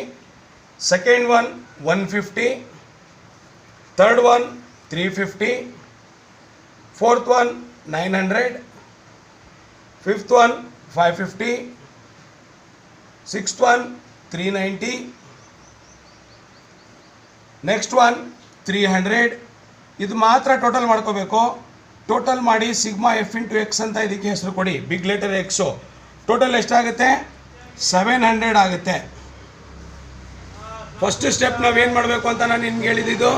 Second one 150. Third one 350. Fourth one 900. Fifth one 550. Sixth one 390. Next one 300. ಇದು ಮಾತ್ರ ಟೋಟಲ್ ಮಾಡ್ಕೋಬೇಕು. ಟೋಟಲ್ ಮಾಡಿ ಸಿಗ್ಮಾ ಎಫ್ ಇಂಟು ಎಕ್ಸ್ ಅಂತ ಇದಕ್ಕೆ ಹೆಸರು ಕೊಡಿ, ಬಿಗ್ ಲೆಟರ್ ಎಕ್ಸು. ಟೋಟಲ್ ಎಷ್ಟಾಗುತ್ತೆ? 700 ಆಗುತ್ತೆ. ಫಸ್ಟ್ ಸ್ಟೆಪ್ ನಾವೇನು ಮಾಡಬೇಕು ಅಂತ ನಾನು ನಿಮ್ಗೆ ಹೇಳಿದ್ದು,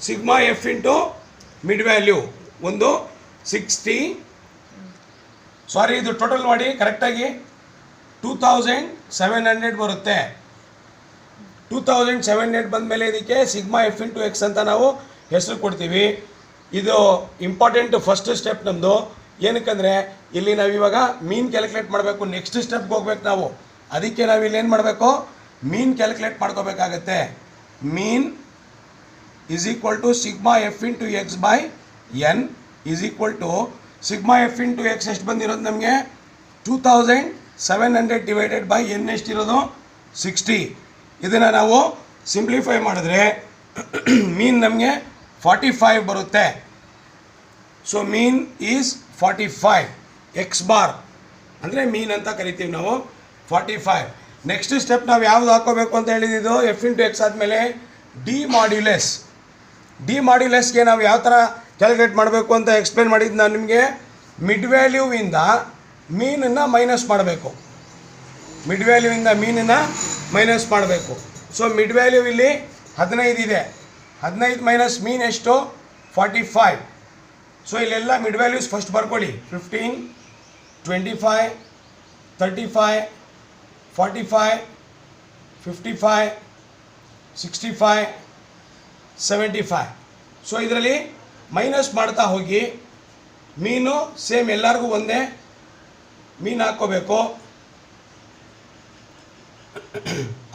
sigma F into mid value ಒಂದು 60. ಸಾರಿ, ಇದು ಟೋಟಲ್ ಮಾಡಿ ಕರೆಕ್ಟಾಗಿ 2700 ಬರುತ್ತೆ. 2700 ಬಂದಮೇಲೆ ಇದಕ್ಕೆ ಸಿಗ್ಮಾ ಎಫ್ ಇಂಟು ಎಕ್ಸ್ ಅಂತ ನಾವು ಹೆಸರು ಕೊಡ್ತೀವಿ. ಇದು ಇಂಪಾರ್ಟೆಂಟ್ ಫಸ್ಟ್ ಸ್ಟೆಪ್ ನಮ್ಮದು. ಏನಕ್ಕಂದರೆ ಇಲ್ಲಿ ನಾವಿವಾಗ ಮೀನ್ ಕ್ಯಾಲ್ಕುಲೇಟ್ ಮಾಡಬೇಕು. ನೆಕ್ಸ್ಟ್ ಸ್ಟೆಪ್ಗೆ ಹೋಗ್ಬೇಕು ನಾವು. ಅದಕ್ಕೆ ನಾವಿಲ್ಲಿ ಏನು ಮಾಡಬೇಕು? ಮೀನ್ ಕ್ಯಾಲ್ಕುಲೇಟ್ ಮಾಡ್ಕೋಬೇಕಾಗತ್ತೆ. Mean is equal to sigma F into X by N is equal to sigma F into X ಎಷ್ಟು ಬಂದಿರೋದು ನಮಗೆ? 2700 ಡಿವೈಡೆಡ್ ಬೈ ಎನ್ ಎಷ್ಟಿರೋದು? 60. ಇದನ್ನು ನಾವು ಸಿಂಪ್ಲಿಫೈ ಮಾಡಿದ್ರೆ ಮೀನ್ ನಮಗೆ 45 ಬರುತ್ತೆ. So mean is 45. X bar ಅಂದರೆ ಮೀನ್ ಅಂತ ಕರಿತೀವಿ ನಾವು, 45. ನೆಕ್ಸ್ಟ್ ಸ್ಟೆಪ್ ನಾವು ಯಾವುದು ಹಾಕೋಬೇಕು ಅಂತ ಹೇಳಿದ್ದು, ಎಫ್ ಇಂಟು ಎಕ್ಸ್ ಆದಮೇಲೆ ಡಿ ಮಾಡ್ಯುಲೆಸ್. ಡಿ ಮಾಡ್ಯುಲೆಸ್ಗೆ ನಾವು ಯಾವ ಥರ ಕ್ಯಾಲ್ಕುಲೇಟ್ ಮಾಡಬೇಕು ಅಂತ ಎಕ್ಸ್ಪ್ಲೇನ್ ಮಾಡಿದ್ದು ನಾನು ನಿಮಗೆ. ಮಿಡ್ ವ್ಯಾಲ್ಯೂವಿಂದ ಮೀನನ್ನು ಮೈನಸ್ ಮಾಡಬೇಕು. ಮಿಡ್ ವ್ಯಾಲ್ಯೂವಿಂದ ಮೀನನ್ನು ಮೈನಸ್ ಮಾಡಬೇಕು. ಸೊ ಮಿಡ್ ವ್ಯಾಲ್ಯೂ ಇಲ್ಲಿ 15 ಇದೆ. 15 ಮೈನಸ್ ಮೀನ್ ಎಷ್ಟು? 45. ಸೊ ಇಲ್ಲೆಲ್ಲ ಮಿಡ್ ವ್ಯಾಲ್ಯೂಸ್ ಫಸ್ಟ್ ಬರ್ಕೊಳ್ಳಿ. 15, 25, 35, 45, 55, 65, 75. ಸೊ ಇದರಲ್ಲಿ ಮೈನಸ್ ಮಾಡ್ತಾ ಹೋಗಿ. ಮೀನು ಸೇಮ್ ಎಲ್ಲರಿಗೂ ಒಂದೇ ಮೀನು ಹಾಕ್ಕೋಬೇಕು.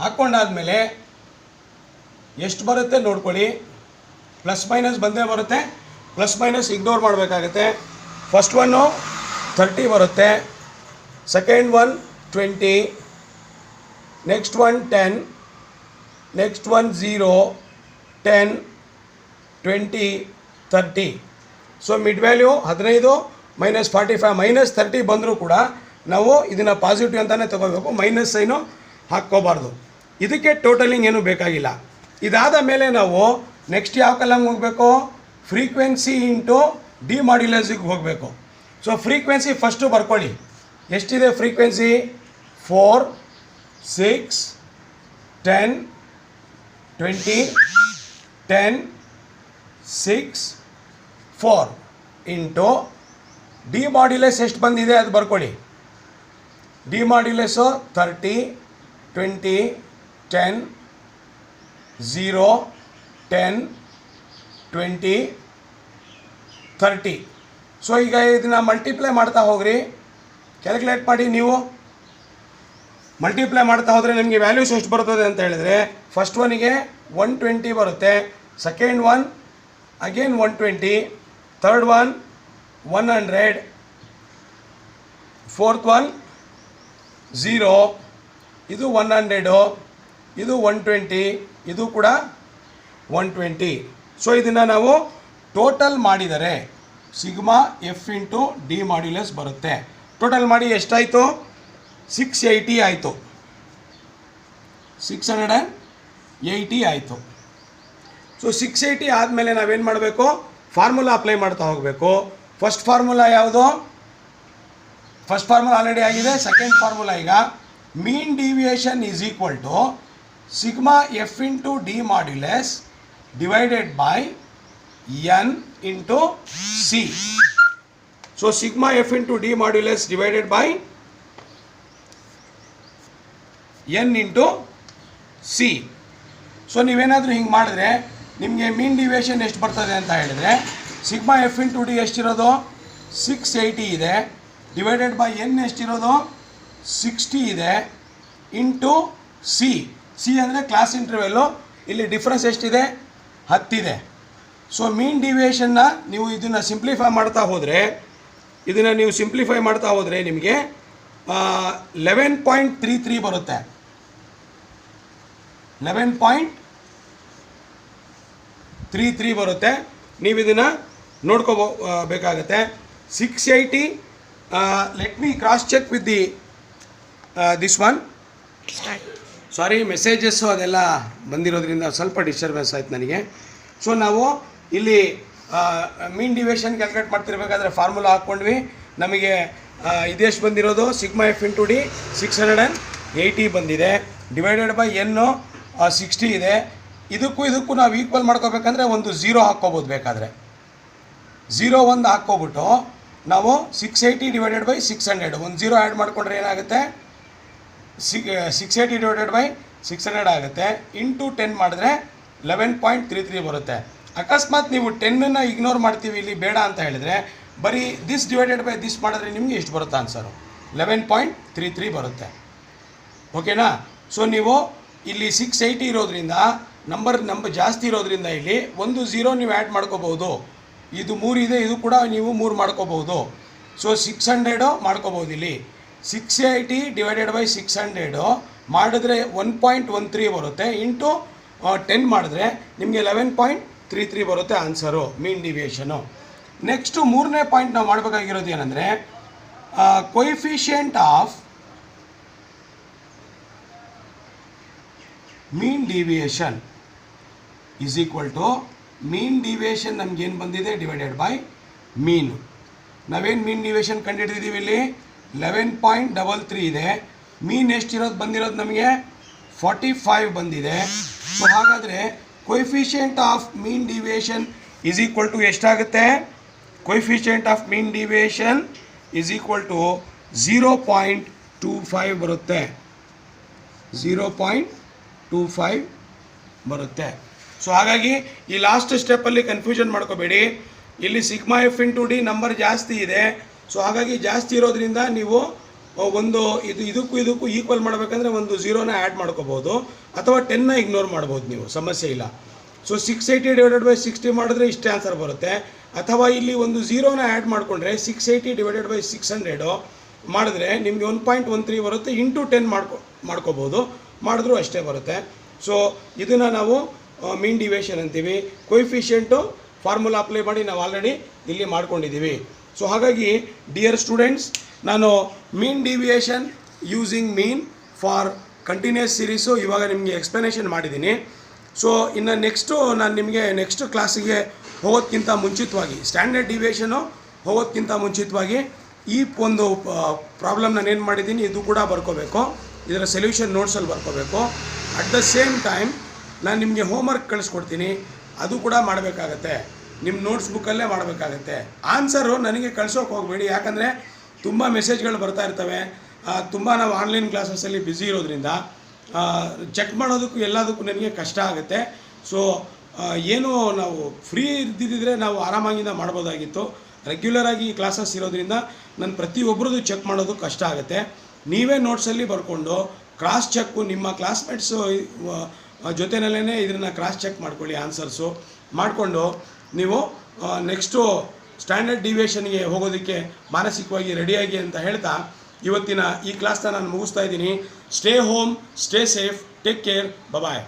ಹಾಕ್ಕೊಂಡಾದ್ಮೇಲೆ ಎಷ್ಟು ಬರುತ್ತೆ ನೋಡ್ಕೊಳ್ಳಿ. ಪ್ಲಸ್ ಮೈನಸ್ ಬಂದೇ ಬರುತ್ತೆ. ಪ್ಲಸ್ ಮೈನಸ್ ಇಗ್ನೋರ್ ಮಾಡಬೇಕಾಗತ್ತೆ. ಫಸ್ಟ್ ಒನ್ನು 30 ಬರುತ್ತೆ, second one 20, next one 10, next one 0, 10, 20, 30. So mid value 15 minus 45 minus 30 ಬಂದರೂ ಕೂಡ ನಾವು ಇದನ್ನು ಪಾಸಿಟಿವ್ ಅಂತಲೇ ತಗೋಬೇಕು, ಮೈನಸ್ ಸೈನು ಹಾಕ್ಕೋಬಾರ್ದು. ಇದಕ್ಕೆ ಟೋಟಲಿಂಗ್ ಏನೂ ಬೇಕಾಗಿಲ್ಲ. ಇದಾದ ಮೇಲೆ ನಾವು ನೆಕ್ಸ್ಟ್ ಯಾವ ಕಾಲಮ್ಗೆ ಹೋಗಬೇಕು? ಫ್ರೀಕ್ವೆನ್ಸಿ ಇಂಟು ಡಿ ಮಾಡ್ಯುಲಸ್ಗೆ ಹೋಗಬೇಕು. ಸೊ ಫ್ರೀಕ್ವೆನ್ಸಿ ಫಸ್ಟು ಬರ್ಕೊಳ್ಳಿ. ಎಷ್ಟಿದೆ ಫ್ರೀಕ್ವೆನ್ಸಿ? 4, 6, 10, 20, 10, 6, 4 ಇಂಟು ಡಿ ಮಾಡ್ಯುಲಸ್ ಎಷ್ಟು ಬಂದಿದೆ ಅದು ಬರ್ಕೊಳ್ಳಿ. ಡಿ ಮಾಡ್ಯುಲಸ್ಸು 30, 20, 10, 0, 10, 20, 30. ಸೊ ಈಗ ಇದನ್ನು ಮಲ್ಟಿಪ್ಲೈ ಮಾಡ್ತಾ ಹೋಗ್ರಿ. ಕ್ಯಾಲ್ಕುಲೇಟ್ ಮಾಡಿ. ನೀವು ಮಲ್ಟಿಪ್ಲೈ ಮಾಡ್ತಾ ಹೋದರೆ ನಿಮಗೆ ವ್ಯಾಲ್ಯೂಸ್ ಎಷ್ಟು ಬರ್ತದೆ ಅಂತ ಹೇಳಿದರೆ, ಫಸ್ಟ್ ಒನ್ನಿಗೆ 120 ಬರುತ್ತೆ, second one again 120, third one 100, fourth one 0, ಇದು 100, ಇದು 120, ಇದು ಕೂಡ 120. ಸೊ ಇದನ್ನು ನಾವು ಟೋಟಲ್ ಮಾಡಿದರೆ sigma F into D modulus ಬರುತ್ತೆ. ಟೋಟಲ್ ಮಾಡಿ ಎಷ್ಟಾಯಿತು? 680 ಆಯಿತು. 680 ಆಯಿತು. ಸೊ 680 ಆದಮೇಲೆ ನಾವೇನು ಮಾಡಬೇಕು? ಫಾರ್ಮುಲಾ ಅಪ್ಲೈ ಮಾಡ್ತಾ ಹೋಗಬೇಕು. ಫಸ್ಟ್ ಫಾರ್ಮುಲಾ ಯಾವುದು? ಫಸ್ಟ್ ಫಾರ್ಮುಲಾ ಆಲ್ರೆಡಿ ಆಗಿದೆ. ಸೆಕೆಂಡ್ ಫಾರ್ಮುಲಾ ಈಗ mean deviation is equal to sigma F into D modulus divided by N into C. So sigma F into D modulus divided by N into C. So ನೀವೇನಾದರೂ ಹಿಂಗೆ ಮಾಡಿದ್ರೆ ನಿಮಗೆ ಮೀನ್ deviation ಎಷ್ಟು ಬರ್ತದೆ ಅಂತ ಹೇಳಿದರೆ, ಸಿಗ್ಮಾ ಎಫ್ ಇಂಟು ಡಿ ಎಷ್ಟಿರೋದು? 680 ಇದೆ. ಡಿವೈಡೆಡ್ ಬೈ ಎನ್ ಎಷ್ಟಿರೋದು? 60 ಇದೆ. Into C. ಸಿ ಅಂದರೆ ಕ್ಲಾಸ್ ಇಂಟರ್ವೆಲ್ಲು. ಇಲ್ಲಿ ಡಿಫ್ರೆನ್ಸ್ ಎಷ್ಟಿದೆ? 10 ಇದೆ. ಸೊ ಮೀನ್ ಡಿವಿಯೇಷನ್ನ ನೀವು ಇದನ್ನು ಸಿಂಪ್ಲಿಫೈ ಮಾಡ್ತಾ ಹೋದರೆ ನಿಮಗೆ 11.33 ಬರುತ್ತೆ. 11.33 ಬರುತ್ತೆ. ನೀವು ಇದನ್ನು ನೋಡ್ಕೋಬೇಕಾಗತ್ತೆ. 680. Let me cross check with this one. Sorry, messages ಅದೆಲ್ಲ ಬಂದಿರೋದ್ರಿಂದ ಸ್ವಲ್ಪ ಡಿಸ್ಟರ್ಬೆನ್ಸ್ ಆಯ್ತು ನನಗೆ. ಸೊ ನಾವು ಇಲ್ಲಿ ಮೀನ್ ಡಿವಿಯೇಷನ್ ಕ್ಯಾಲ್ಕುಲೇಟ್ ಮಾಡ್ತಿರ್ಬೇಕಾದ್ರೆ ಫಾರ್ಮುಲಾ ಹಾಕ್ಕೊಂಡ್ವಿ. ನಮಗೆ ಇದೆಷ್ಟು ಬಂದಿರೋದು? ಸಿಗ್ಮಾ ಎಫ್ ಇಂಟು ಡಿ 680 ಬಂದಿದೆ. ಡಿವೈಡೆಡ್ ಬೈ ಎನ್ನು 60 ಇದೆ. ಇದಕ್ಕೂ ನಾವು ಈಕ್ವಲ್ ಮಾಡ್ಕೋಬೇಕಂದ್ರೆ ಒಂದು 0 ಹಾಕ್ಕೋಬೋದು. ಬೇಕಾದರೆ 0 ಒಂದು ಹಾಕ್ಕೊಬಿಟ್ಟು ನಾವು 680 ಡಿವೈಡೆಡ್ ಬೈ 600 ಒಂದು 0 ಆ್ಯಡ್ ಮಾಡಿಕೊಂಡ್ರೆ ಏನಾಗುತ್ತೆ? 680 ಡಿವೈಡೆಡ್ ಬೈ 600 ಆಗುತ್ತೆ. ಇಂಟು 10 ಮಾಡಿದ್ರೆ 11.33 ಬರುತ್ತೆ. ಅಕಸ್ಮಾತ್ ನೀವು 10ನ್ನು ಇಗ್ನೋರ್ ಮಾಡ್ತೀವಿ, ಇಲ್ಲಿ ಬೇಡ ಅಂತ ಹೇಳಿದರೆ ಬರೀ ದಿಸ್ ಡಿವೈಡೆಡ್ ಬೈ ದಿಸ್ ಮಾಡಿದ್ರೆ ನಿಮಗೆ ಎಷ್ಟು ಬರುತ್ತೆ ಆನ್ಸರು? 11.33 ಬರುತ್ತೆ. ಓಕೆನಾ? ಸೊ ನೀವು ಇಲ್ಲಿ 680 ಇರೋದ್ರಿಂದ ನಂಬರ್ ಜಾಸ್ತಿ ಇರೋದ್ರಿಂದ ಇಲ್ಲಿ ಒಂದು 0 ನೀವು ಆ್ಯಡ್ ಮಾಡ್ಕೋಬೋದು. ಇದು 3 ಇದೆ, ಇದು ಕೂಡ ನೀವು 3 ಮಾಡ್ಕೋಬೋದು. ಸೊ 600 ಮಾಡ್ಕೋಬೋದು. ಇಲ್ಲಿ 680 ಡಿವೈಡೆಡ್ ಬೈ 600 ಮಾಡಿದ್ರೆ 1.13 ಬರುತ್ತೆ. ಇಂಟು 10 ಮಾಡಿದ್ರೆ ನಿಮಗೆ 11.33 ಬರುತ್ತೆ ಆನ್ಸರು, ಮೀನ್ ಡಿವಿಯೇಷನು. ನೆಕ್ಸ್ಟು ಮೂರನೇ ಪಾಯಿಂಟ್ ನಾವು ಮಾಡಬೇಕಾಗಿರೋದು ಏನಂದರೆ, coefficient of mean deviation is equal to mean deviation ನಮಗೇನು ಬಂದಿದೆ ಡಿವೈಡೆಡ್ ಬೈ ಮೀನು. ನಾವೇನು ಮೀನ್ ಡಿವಿಯೇಷನ್ ಕಂಡುಹಿಡಿದಿದ್ದೀವಿ? ಇಲ್ಲಿ 11.33 ಇದೆ. ಮೀನ್ ಎಷ್ಟಿರೋದು ಬಂದಿರೋದು ನಮಗೆ 45 ಬಂದಿದೆ. ಸೊ ಹಾಗಾದರೆ coefficient of mean deviation is equal to ಎಷ್ಟಾಗುತ್ತೆ, coefficient of mean deviation is equal to 0.25 ಬರುತ್ತೆ, 0.25 ಬರುತ್ತೆ. ಸೊ ಹಾಗಾಗಿ ಈ ಲಾಸ್ಟ್ ಸ್ಟೆಪ್ಪಲ್ಲಿ ಕನ್ಫ್ಯೂಷನ್ ಮಾಡ್ಕೋಬೇಡಿ. ಇಲ್ಲಿ sigma F into D number ಜಾಸ್ತಿ ಇದೆ. ಸೊ ಹಾಗಾಗಿ ಜಾಸ್ತಿ ಇರೋದ್ರಿಂದ ನೀವು ಒಂದು ಇದಕ್ಕೂ ಈಕ್ವಲ್ ಮಾಡಬೇಕಂದ್ರೆ ಒಂದು 0ನ ಆ್ಯಡ್ ಮಾಡ್ಕೋಬೋದು, ಅಥವಾ 10ನ ಇಗ್ನೋರ್ ಮಾಡ್ಬೋದು, ನೀವು ಸಮಸ್ಯೆ ಇಲ್ಲ. ಸೊ 680 ಡಿವೈಡೆಡ್ ಬೈ 60 ಮಾಡಿದ್ರೆ ಇಷ್ಟೇ ಆನ್ಸರ್ ಬರುತ್ತೆ. ಅಥವಾ ಇಲ್ಲಿ ಒಂದು 0ನ ಆ್ಯಡ್ ಮಾಡಿಕೊಂಡ್ರೆ 680 ಡಿವೈಡೆಡ್ ಬೈ 600 ಮಾಡಿದ್ರೆ ನಿಮಗೆ 1.13 ಬರುತ್ತೆ. ಇಂಟು 10 ಮಾಡ್ಕೋಬೋದು, ಮಾಡಿದ್ರೂ ಅಷ್ಟೇ ಬರುತ್ತೆ. ಸೊ ಇದನ್ನು ನಾವು ಮೀನ್ ಡಿವಿಯೇಷನ್ ಅಂತೀವಿ. ಕೊಯಿಫಿಷಿಯೆಂಟು ಫಾರ್ಮುಲಾ ಅಪ್ಲೈ ಮಾಡಿ ನಾವು ಆಲ್ರೆಡಿ ಇಲ್ಲಿ ಮಾಡ್ಕೊಂಡಿದ್ದೀವಿ. ಸೊ ಹಾಗಾಗಿ ಡಿಯರ್ ಸ್ಟೂಡೆಂಟ್ಸ್, ನಾನು mean deviation using mean for continuous series ಇವಾಗ ನಿಮಗೆ ಎಕ್ಸ್ಪ್ಲನೇಷನ್ ಮಾಡಿದ್ದೀನಿ. ಸೊ ಇನ್ನು ನಾನು ನಿಮಗೆ ನೆಕ್ಸ್ಟ್ ಕ್ಲಾಸಿಗೆ ಹೋಗೋದಕ್ಕಿಂತ ಮುಂಚಿತವಾಗಿ, ಸ್ಟ್ಯಾಂಡರ್ಡ್ ಡಿವಿಯೇಷನು ಹೋಗೋದಕ್ಕಿಂತ ಮುಂಚಿತವಾಗಿ ಈ ಒಂದು ಪ್ರಾಬ್ಲಮ್ ನಾನು ಏನು ಮಾಡಿದ್ದೀನಿ ಇದು ಕೂಡ ಬರ್ಕೋಬೇಕು, ಇದರ ಸೊಲ್ಯೂಷನ್ ನೋಟ್ಸಲ್ಲಿ ಬರ್ಕೋಬೇಕು. ಅಟ್ ದ ಸೇಮ್ ಟೈಮ್ ನಾನು ನಿಮಗೆ ಹೋಮ್ವರ್ಕ್ ಕಳಿಸ್ಕೊಡ್ತೀನಿ, ಅದು ಕೂಡ ಮಾಡಬೇಕಾಗತ್ತೆ, ನಿಮ್ಮ ನೋಟ್ಸ್ ಬುಕ್ಕಲ್ಲೇ ಮಾಡಬೇಕಾಗತ್ತೆ. ಆನ್ಸರು ನನಗೆ ಕಳ್ಸೋಕೆ ಹೋಗಬೇಡಿ, ಯಾಕಂದರೆ ತುಂಬ ಮೆಸೇಜ್ಗಳು ಬರ್ತಾ ಇರ್ತವೆ. ತುಂಬ ನಾವು ಆನ್ಲೈನ್ ಕ್ಲಾಸಸ್ಸಲ್ಲಿ ಬ್ಯುಸಿ ಇರೋದ್ರಿಂದ ಚೆಕ್ ಮಾಡೋದಕ್ಕೂ ಎಲ್ಲದಕ್ಕೂ ನನಗೆ ಕಷ್ಟ ಆಗುತ್ತೆ. ಸೊ ಏನು ನಾವು ಫ್ರೀ ಇದ್ದಿದ್ದರೆ ನಾವು ಆರಾಮಾಗಿಂದ ಮಾಡ್ಬೋದಾಗಿತ್ತು. ರೆಗ್ಯುಲರಾಗಿ ಈ ಕ್ಲಾಸಸ್ ಇರೋದ್ರಿಂದ ನಾನು ಪ್ರತಿಯೊಬ್ಬರದ್ದು ಚೆಕ್ ಮಾಡೋದು ಕಷ್ಟ ಆಗುತ್ತೆ. ನೀವೇ ನೋಟ್ಸಲ್ಲಿ ಬರ್ಕೊಂಡು ಕ್ರಾಸ್ ಚೆಕ್ಕು ನಿಮ್ಮ ಕ್ಲಾಸ್ಮೇಟ್ಸು ಜೊತೆಯಲ್ಲೇ ಇದನ್ನು ಕ್ರಾಸ್ ಚೆಕ್ ಮಾಡ್ಕೊಳ್ಳಿ, ಆನ್ಸರ್ಸು ಮಾಡಿಕೊಂಡು ನೀವು ನೆಕ್ಸ್ಟು ಸ್ಟ್ಯಾಂಡರ್ಡ್ ಡಿವಿಯೇಷನ್ಗೆ ಹೋಗೋದಕ್ಕೆ ಮಾನಸಿಕವಾಗಿ ರೆಡಿಯಾಗಿ ಅಂತ ಹೇಳ್ತಾ ಇವತ್ತಿನ ಈ ಕ್ಲಾಸ್ನ ನಾನು ಮುಗಿಸ್ತಾ ಇದ್ದೀನಿ. Stay home, stay safe, take care, ಬಾಯ್.